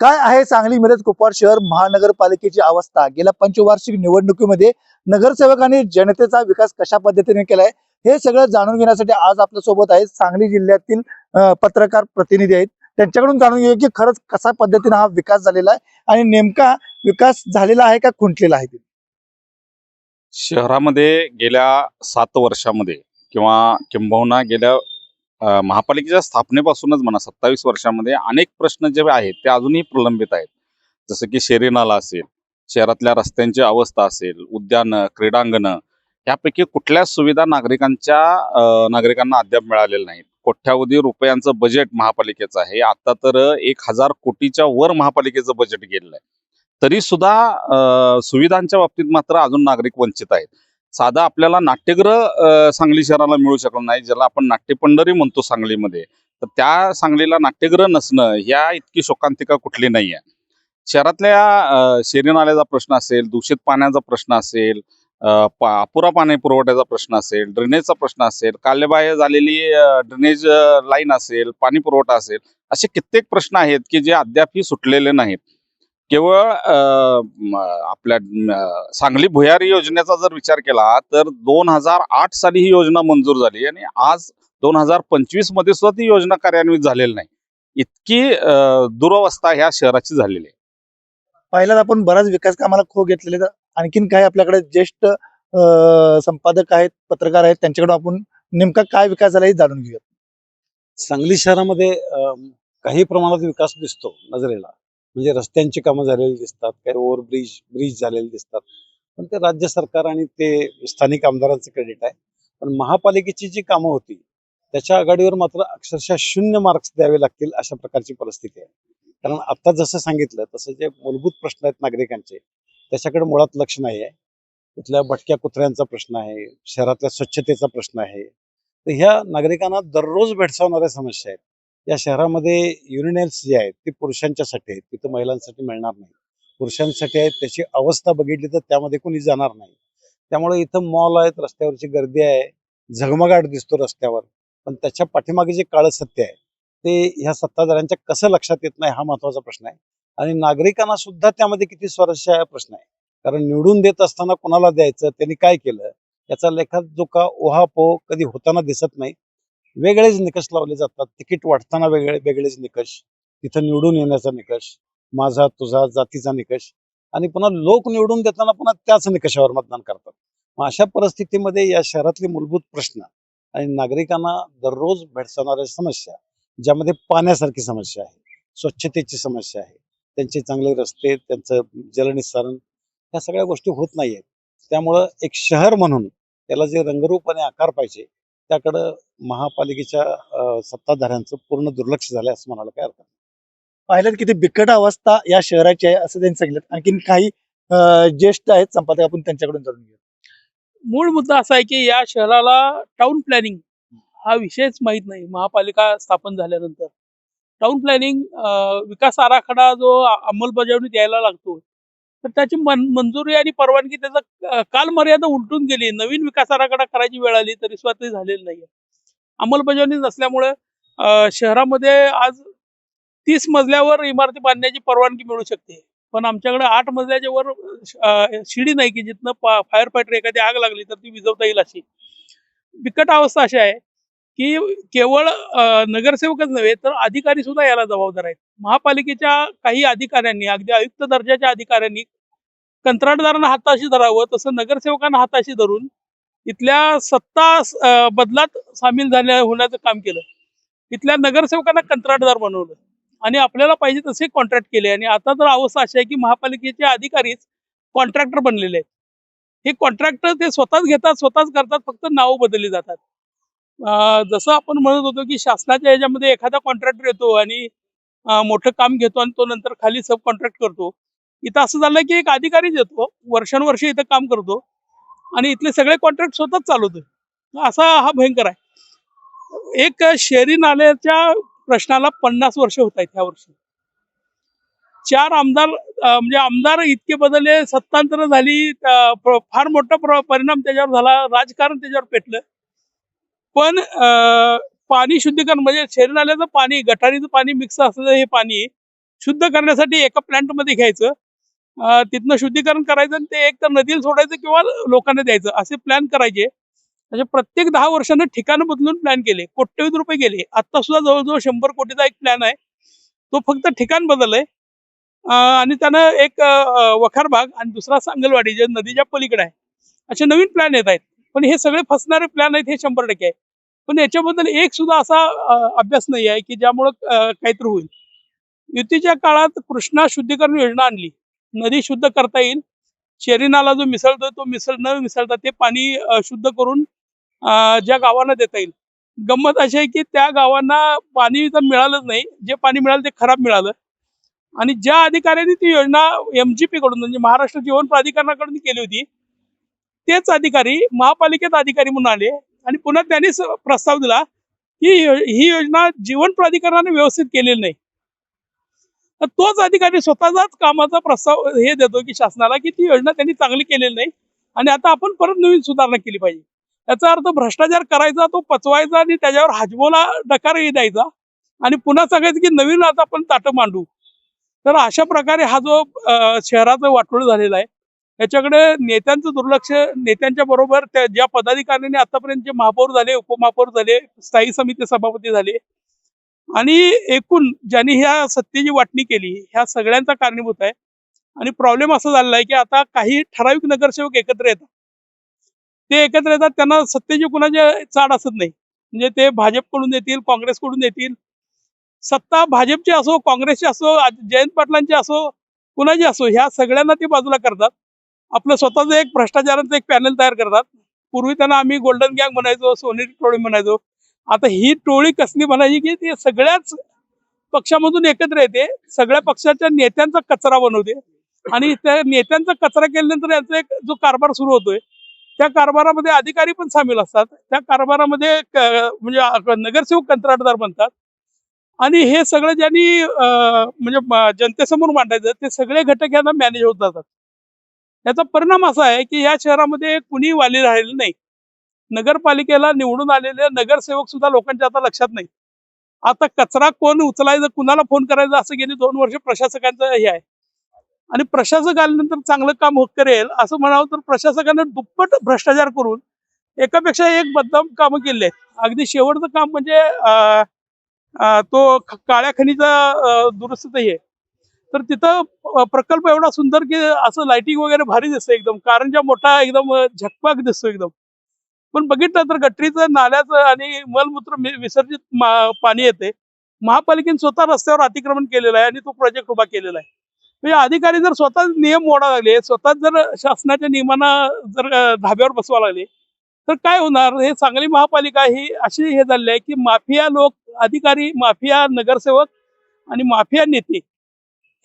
काय आहे सांगली मिरज कुपवाड शहर महानगरपालिकेची अवस्था? गेल्या पंचवार्षिक निवडणुकीमध्ये नगरसेवकांनी जनतेचा विकास कशा पद्धतीने केलाय हे सगळं जाणून घेण्यासाठी आज आपल्या सोबत आहेत सांगली जिल्ह्यातील पत्रकार प्रतिनिधी आहेत. त्यांच्याकडून जाणून घेऊया की खरंच कशा पद्धतीने हा विकास झालेला आहे आणि नेमका विकास झालेला आहे का खुंटलेला आहे. शहरामध्ये गेल्या 7 वर्षामध्ये किंवा किंबहुना गेल्या महापालिकेच्या स्थापनेपासूनच म्हणा 27 वर्षामध्ये अनेक प्रश्न जे आहेत ते अजूनही प्रलंबित आहेत. जसं की शेरी नाला असेल, शहरातल्या रस्त्यांची अवस्था असेल, उद्यानं, क्रीडांगणं यापैकी कुठल्याच सुविधा नागरिकांना अद्याप मिळालेल्या नाहीत. कोट्यावधी रुपयांचं बजेट महापालिकेचं आहे. आता तर 1000 कोटीच्या वर महापालिकेचं बजेट गेलेलं आहे. तरी सुद्धा सुविधांच्या बाबतीत मात्र अजून नागरिक वंचित आहेत. साधा आपल्याला नाट्यगृह सांगली शहराला मिळू शकलं नाही, ज्याला आपण नाट्यपंढरी म्हणतो सांगलीमध्ये. तर त्या सांगलीला नाट्यगृह नसणं ह्या इतकी शोकांतिका कुठली नाही आहे. शहरातल्या शेरी नाल्याचा प्रश्न असेल, दूषित पाण्याचा प्रश्न असेल, अपुरा पाणी पुरवठ्याचा प्रश्न असेल, ड्रेनेजचा प्रश्न असेल, कालबाह्य झालेली ड्रेनेज लाईन असेल, पाणी पुरवठा असेल, असे कित्येक प्रश्न आहेत की जे अद्यापही सुटलेले नाहीत. केवळ आपल्या सांगली भुयारी योजनेचा जर विचार केला तर 2008 साली ही योजना मंजूर झाली आणि आज 2025 मध्ये सुद्धा ती योजना कार्यान्वित झालेली नाही. इतकी दुरवस्था ह्या शहराची झालेली आहे. पहिल्याच आपण बराच विकास कामाला खो घेतलेले. तर आणखीन काय आपल्याकडे ज्येष्ठ संपादक आहेत, पत्रकार आहेत, त्यांच्याकडून आपण नेमका काय विकास झाला हे जाणून घेऊया. सांगली शहरामध्ये काही प्रमाणात विकास दिसतो नजरेला. म्हणजे रस्त्यांची कामं झालेली दिसतात, काही ब्रिज झालेले दिसतात, पण ते राज्य सरकार आणि ते स्थानिक आमदारांचं क्रेडिट आहे. पण महापालिकेची जी कामं होती त्याच्या आघाडीवर मात्र अक्षरशः 0 मार्क्स द्यावे लागतील अशा प्रकारची परिस्थिती आहे. कारण आता जसं सांगितलं तसं जे मूलभूत प्रश्न आहेत नागरिकांचे त्याच्याकडे मुळात लक्ष नाही आहे. तिथल्या भटक्या कुत्र्यांचा प्रश्न आहे, शहरातल्या स्वच्छतेचा प्रश्न आहे. तर ह्या नागरिकांना दररोज भेडसावणाऱ्या समस्या आहेत. या शहरामध्ये युनियन्स जे आहेत ते पुरुषांच्यासाठी आहेत, तिथं महिलांसाठी मिळणार नाही. पुरुषांसाठी आहेत, त्याची अवस्था बघितली तर त्यामध्ये कोणी जाणार नाही. त्यामुळे इथं मॉल आहेत, रस्त्यावरची गर्दी आहे, झगमगाट दिसतो रस्त्यावर, पण त्याच्या पाठीमागे जे काळं सत्य आहे ते ह्या सत्ताधाऱ्यांच्या कसं लक्षात येत नाही हा महत्वाचा प्रश्न आहे. आणि नागरिकांना सुद्धा त्यामध्ये किती स्वारस्य आहे हा प्रश्न आहे. कारण निवडून देत असताना कोणाला द्यायचं, त्यांनी काय केलं याचा लेखाजोखा ओहापोह कधी होताना दिसत नाही. वेगळेच निकष लावले जातात. तिकीट वाटताना वेगळेच निकष, तिथं निवडून येण्याचा निकष, माझा तुझा जातीचा निकष, आणि पुन्हा लोक निवडून देताना पुन्हा त्याच निकषावर मतदान करतात. मग अशा परिस्थितीमध्ये या शहरातले मूलभूत प्रश्न आणि नागरिकांना दररोज भेडसावणाऱ्या समस्या, ज्यामध्ये पाण्यासारखी समस्या आहे, स्वच्छतेची समस्या आहे, त्यांचे चांगले रस्ते, त्यांचं जलनिस्सारण, ह्या सगळ्या गोष्टी होत नाही आहेत. त्यामुळं एक शहर म्हणून त्याला जे रंगरूप आणि आकार पाहिजे त्याकडं महापालिकेच्या सत्ताधाऱ्यांचं पूर्ण दुर्लक्ष झालंय असं म्हणायला काय अर्थ नाही. पाहिलं किती बिकट अवस्था या शहराची आहे असं त्यांनी सांगितलं. आणखीन काही ज्येष्ठ आहेत संपादक, आपण त्यांच्याकडून जाणून घेऊया. मूळ मुद्दा असा आहे की या शहराला टाउन प्लॅनिंग हा विषयच माहीत नाही. महापालिका स्थापन झाल्यानंतर टाउन प्लॅनिंग विकास आराखडा जो अंमलबजावणीत यायला लागतो तर त्याची मंजुरी आणि परवानगी त्याचा कालमर्यादा उलटून गेली. नवीन विकास आराखडा करायची वेळ आली तरी सुद्धा ते झालेलं नाही. अंमलबजावणी नसल्यामुळे शहरामध्ये आज 30 मजल्यावर इमारती बांधण्याची परवानगी मिळू शकते, पण आमच्याकडे 8 मजल्याच्या वर शिडी नाही की जिथनं फायर फायटर एखादी आग लागली तर ती विझवता येईल. अशी बिकट अवस्था अशी आहे की केवळ नगरसेवकच नव्हे तर अधिकारी सुद्धा याला जबाबदार आहेत. महापालिकेच्या काही अधिकाऱ्यांनी, अगदी आयुक्त दर्जाच्या अधिकाऱ्यांनी कंत्राटदारांना हाताशी धरावं तसं नगरसेवकांना हाताशी धरून इथल्या सत्ता बदलात सामील होण्याचं काम केलं. इथल्या नगरसेवकांना कंत्राटदार बनवलं आणि आपल्याला पाहिजे तसे कॉन्ट्रॅक्ट केले. आणि आता तर अवस्था अशी आहे की महापालिकेचे अधिकारीच कॉन्ट्रॅक्टर बनलेले आहेत. हे कॉन्ट्रॅक्टर ते स्वतःच घेतात, स्वतःच करतात, फक्त नावं बदलली जातात. जसं आपण म्हणत होतो की शासनाच्या ह्याच्यामध्ये एखादा कॉन्ट्रॅक्टर येतो आणि मोठं काम घेतो आणि तो नंतर खाली सब कॉन्ट्रॅक्ट करतो. इथं असं झालं की एक अधिकारीच येतो, वर्षानुवर्ष इथं काम करतो आणि इथले सगळे कॉन्ट्रॅक्ट स्वतःच चालवतो. असा हा भयंकर आहे. एक शेरी नाल्याच्या प्रश्नाला 50 वर्ष होत आहेत ह्या वर्षी. 4 आमदार म्हणजे आमदार इतके बदलले, सत्तांतर झाली, फार मोठा परिणाम त्याच्यावर झाला, राजकारण त्याच्यावर पेटलं. पण पाणी शुद्धीकरण म्हणजे शेरी नाल्याचं पाणी, गटारीचं पाणी मिक्स असलेलं हे पाणी शुद्ध करण्यासाठी एका प्लांटमध्ये घ्यायचं, तिथनं शुद्धीकरण करायचं आणि ते एक तर नदीला सोडायचं किंवा लोकांना द्यायचं, असे प्लॅन करायचे. म्हणजे प्रत्येक 10 वर्षांना ठिकाणं बदलून प्लॅन केले, कोट्यवधी रुपये गेले. आता सुद्धा जवळजवळ 100 कोटीचा एक प्लॅन आहे, तो फक्त ठिकाण बदललंय. आणि त्यानं एक वखार भाग आणि दुसरा सांगलवाडी जे नदीच्या पलीकडे आहे, असे नवीन प्लॅन येत आहेत. पण हे सगळे फसणारे प्लॅन आहेत, हे 100% आहे. पण याच्याबद्दल एक सुद्धा असा अभ्यास नाही आहे की ज्यामुळं काहीतरी होईल. युतीच्या काळात कृष्णा शुद्धीकरण योजना आणली, नदी शुद्ध करता येईल, शेरी नाला जो मिसळतो तो न मिसळता ते पाणी शुद्ध करून ज्या गावांना देता येईल. गंमत अशी आहे की त्या गावांना पाणी तर मिळालंच नाही, जे पाणी मिळालं ते खराब मिळालं. आणि ज्या अधिकाऱ्यांनी ती योजना MGP कडून म्हणजे महाराष्ट्र जीवन प्राधिकरणाकडून केली होती, तेच अधिकारी महापालिकेत अधिकारी म्हणून आले आणि पुन्हा त्यांनीच प्रस्ताव दिला की ही योजना जीवन प्राधिकरणाने व्यवस्थित केलेली नाही. तर तोच अधिकारी स्वतःचाच कामाचा प्रस्ताव हे देतो की शासनाला की ती योजना त्यांनी चांगली केलेली नाही आणि आता आपण परत नवीन सुधारणा केली पाहिजे. याचा अर्थ भ्रष्टाचार करायचा, तो पचवायचा आणि त्याच्यावर हाजमोला डकारही द्यायचा आणि पुन्हा सांगायचं की नवीन आता आपण ताटं मांडू. तर अशा प्रकारे हा जो शहराचं वाटोळ झालेला आहे, याच्याकडे नेत्यांचं दुर्लक्ष, नेत्यांच्या बरोबर त्या ज्या पदाधिकाऱ्यांनी आतापर्यंत जे महापौर झाले, उपमहापौर झाले, स्थायी समिती सभापती झाले आणि एकूण ज्यांनी ह्या सत्तेची वाटणी केली, ह्या सगळ्यांचा कारणीभूत आहे. आणि प्रॉब्लेम असा झालेला आहे की आता काही ठराविक नगरसेवक एकत्र येतात, ते एकत्र येतात, त्यांना सत्तेची कुणाची चाड असत नाही. म्हणजे ते भाजपकडून येतील, काँग्रेसकडून येतील, सत्ता भाजपची असो, काँग्रेसची असो, जयंत पाटलांची असो, कुणाची असो, ह्या सगळ्यांना ते बाजूला करतात. आपलं स्वतःचं एक भ्रष्टाचाराचं एक पॅनल तयार करतात. पूर्वी त्यांना आम्ही गोल्डन गँग म्हणायचो, सोनेरी टोळी म्हणायचो. आता ही टोळी कसली म्हणायची की ते सगळ्याच पक्षामधून एकत्र येते, सगळ्या पक्षाच्या नेत्यांचा कचरा बनवते आणि त्या नेत्यांचा कचरा केल्यानंतर यांचा एक जो कारभार सुरू होतोय, त्या कारभारामध्ये अधिकारी पण सामील असतात. त्या कारभारामध्ये म्हणजे नगरसेवक कंत्राटदार बनतात आणि हे सगळं ज्यांनी म्हणजे जनतेसमोर मांडायचं, ते सगळे घटक यांना मॅनेज होत जातात. याचा परिणाम असा आहे की या शहरामध्ये कुणी वाली राहिलेलं नाही. नगरपालिकेला निवडून आलेले नगरसेवक सुद्धा लोकांच्या आता लक्षात नाही. आता कचरा कोण उचलायचं, कुणाला फोन करायचा, असं गेली 2 वर्ष प्रशासकांचं हे आहे. आणि प्रशासक आल्यानंतर चांगलं काम करेल असं म्हणावं तर प्रशासकानं दुप्पट भ्रष्टाचार करून एकापेक्षा एक बदनाम कामं केली आहेत. अगदी शेवटचं काम म्हणजे तो काळ्या खनिजा दुरुस्तीचं आहे. तर तिथं प्रकल्प एवढा सुंदर की असं लाइटिंग वगैरे भारी दिसतं, एकदम कारंजा मोठा एकदम झकपाक दिसतो एकदम. पण बघितलं तर गटरीचं, नाल्याचं आणि मलमूत्र विसर्जित पाणी येते. महापालिकेने स्वतः रस्त्यावर अतिक्रमण केलेलं आहे आणि तो प्रोजेक्ट उभा केलेला आहे. म्हणजे अधिकारी जर स्वतः नियम मोडा लागले, स्वतःच जर शासनाच्या नियमांना जर धाब्यावर बसवा लागले, तर काय होणार? हे सांगली महापालिका ही अशी हे झालेली आहे की माफिया लोक, अधिकारी, माफिया नगरसेवक आणि माफिया नेते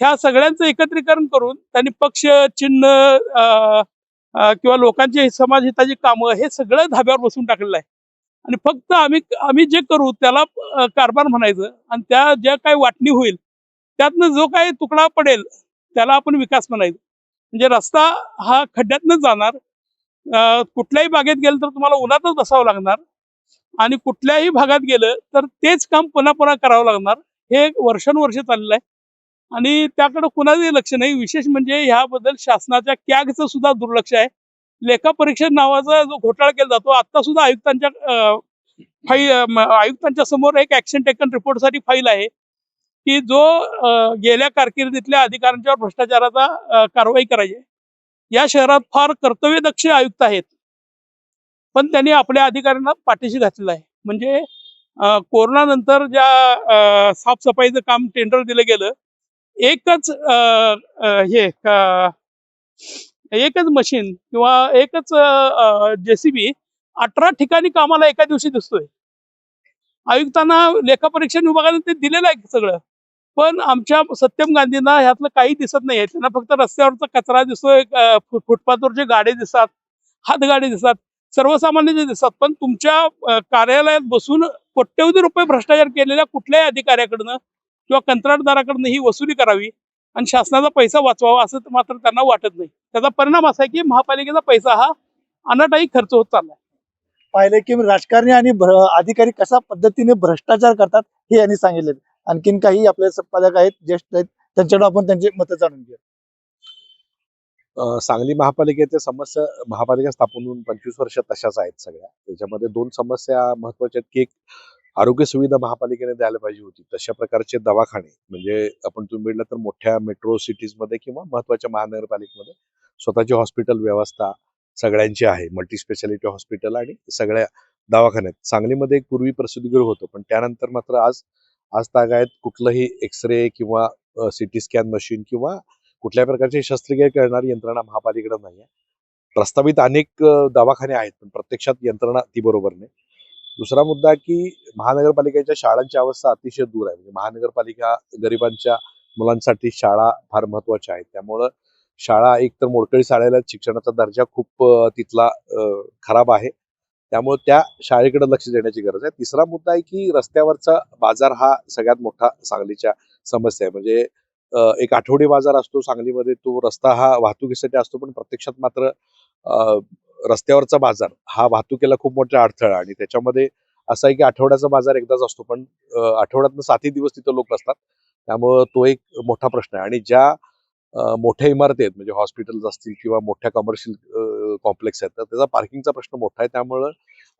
ह्या सगळ्यांचं एकत्रीकरण करून त्यांनी पक्ष, चिन्ह किंवा लोकांची समाजहिताची कामं हे सगळं धाब्यावर बसून टाकलेलं आहे. आणि फक्त आम्ही जे करू त्याला कारभार म्हणायचं आणि त्या ज्या काही वाटणी होईल त्यातनं जो काही तुकडा पडेल त्याला आपण विकास म्हणायचं. म्हणजे रस्ता हा खड्ड्यातनच जाणार. कुठल्याही बागेत गेलं तर तुम्हाला उन्हातच बसावं लागणार आणि कुठल्याही भागात गेलं तर तेच काम पुन्हा पुन्हा करावं लागणार. हे वर्षानुवर्ष चाललेलं आहे आणि त्याकडे कुणाचंही लक्ष नाही. विशेष म्हणजे ह्याबद्दल शासनाच्या कॅगचं सुद्धा दुर्लक्ष आहे. लेखापरीक्षण नावाचा जो घोटाळा केला जातो, आता सुद्धा आयुक्तांच्या समोर एक ऍक्शन टेकन रिपोर्टसाठी फाईल आहे की जो गेल्या कारकिर्दीतल्या अधिकाऱ्यांच्यावर भ्रष्टाचाराचा कारवाई करायची. या शहरात फार कर्तव्यदक्ष आयुक्त आहेत, पण त्यांनी आपल्या अधिकाऱ्यांना पाठीशी घातलेलं आहे. म्हणजे कोरोनानंतर ज्या साफसफाईचं काम टेंडर दिलं गेलं, एकच मशीन किंवा एकच JCB 18 ठिकाणी कामाला एका दिवशी दिसतोय. आयुक्तांना, लेखापरीक्षण विभागाने ते दिलेलं आहे सगळं, पण आमच्या सत्यम गांधींना ह्यातलं काही दिसत नाहीये. त्यांना फक्त रस्त्यावरचा कचरा दिसतोय, फुटपाथवरचे गाडे दिसतात, हातगाडी दिसतात, सर्वसामान्य दिसतात. पण तुमच्या कार्यालयात बसून कोट्यवधी रुपये भ्रष्टाचार केलेल्या कुठल्याही अधिकाऱ्याकडनं किंवा कंत्राटदाराकडनं ही वसुली करावी आणि शासनाचा पैसा वाचवावा असं मात्र त्यांना वाटत नाही. त्याचा परिणाम असा आहे की महापालिकेचा पैसा हा अनाठायी खर्च होत चाललाय. पाहिलं की राजकारणी आणि अधिकारी कशा पद्धतीने भ्रष्टाचार करतात हे यांनी सांगितले. आणखीन काही आपले संपादक आहेत, ज्येष्ठ आहेत, त्यांच्याकडे आपण त्यांचे मतं जाणून घेऊ. सांगली महापालिकेच्या समस्या महापालिका स्थापन होऊन 25 वर्ष तशाच आहेत सगळ्या. त्याच्यामध्ये 2 समस्या महत्वाच्या आहेत की एक आरोग्य सुविधा महापालिकेने द्यायला पाहिजे होती. तशा प्रकारचे दवाखाने म्हणजे आपण तुम्ही बघितलं तर मोठ्या मेट्रो सिटीजमध्ये किंवा महत्वाच्या महानगरपालिकेमध्ये स्वतःची हॉस्पिटल व्यवस्था सगळ्यांची आहे. मल्टी स्पेशालिटी हॉस्पिटल आणि सगळ्या दवाखान्यात. सांगलीमध्ये एक पूर्वी प्रसूतीगृह होतं, पण त्यानंतर मात्र आज तागायत कुठलंही एक्सरे किंवा सिटी स्कॅन मशीन किंवा कुठल्या प्रकारची शस्त्रक्रिया करणारी यंत्रणा महापालिकेकडे नाही आहे. प्रस्तावित अनेक दवाखाने आहेत, पण प्रत्यक्षात यंत्रणा ती बरोबर नाही. दुसरा मुद्दा की महानगरपालिकेच्या शाळांची अवस्था अतिशय दूर आहे. म्हणजे महानगरपालिका गरिबांच्या मुलांसाठी शाळा फार महत्वाच्या आहेत. त्यामुळं शाळा एकतर मोडकळीस आलेल्या आहेत, शिक्षणाचा दर्जा खूप तिथला खराब आहे. त्यामुळे त्या शाळेकडे लक्ष देण्याची गरज आहे. तिसरा मुद्दा आहे की रस्त्यावरचा बाजार हा सगळ्यात मोठा सांगलीच्या समस्या आहे. म्हणजे एक आठवडी बाजार असतो सांगलीमध्ये, तो रस्ता हा वाहतुकीसाठी असतो, पण प्रत्यक्षात मात्र रस्त्यावरचा बाजार हा वाहतुकीला खूप मोठा अडथळा. आणि त्याच्यामध्ये असं आहे की आठवड्याचा बाजार एकदाच असतो, पण आठवड्यातनं 7ही दिवस तिथं लोक असतात. त्यामुळं तो एक मोठा प्रश्न आहे. आणि ज्या मोठ्या इमारती आहेत म्हणजे हॉस्पिटल्स असतील किंवा मोठ्या कमर्शियल कॉम्प्लेक्स आहेत, तर त्याचा पार्किंगचा प्रश्न मोठा आहे. त्यामुळं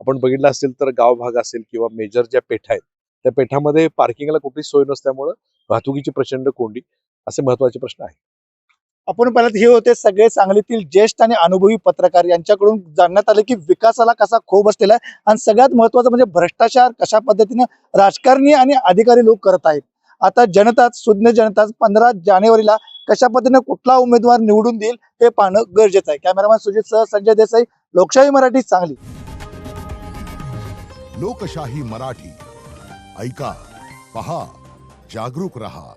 आपण बघितलं असेल तर गाव भाग असेल किंवा मेजर ज्या पेठा आहेत त्या पेठामध्ये पार्किंगला कुठलीच सोय नसल्यामुळं वाहतुकीची प्रचंड कोंडी असे महत्वाचे प्रश्न आहेत. आपण पाहिलं हे होते सगळे सांगलीतील ज्येष्ठ आणि अनुभवी पत्रकार. यांच्याकडून जाणण्यात आलं की विकासाला कसा खो बसलेला आहे आणि सगळ्यात महत्वाचं म्हणजे भ्रष्टाचार कशा पद्धतीने राजकारणी आणि अधिकारी लोक करत आहेत. आता जनता, सुज्ञ जनता 15 जानेवारीला कशा पद्धतीने कुठला उमेदवार निवडून देईल हे पाहणं गरजेचं आहे. कॅमेरामॅन सुजित सह संजय देसाई, लोकशाही मराठी, सांगली. लोकशाही मराठी ऐका, पहा, जागरूक रहा.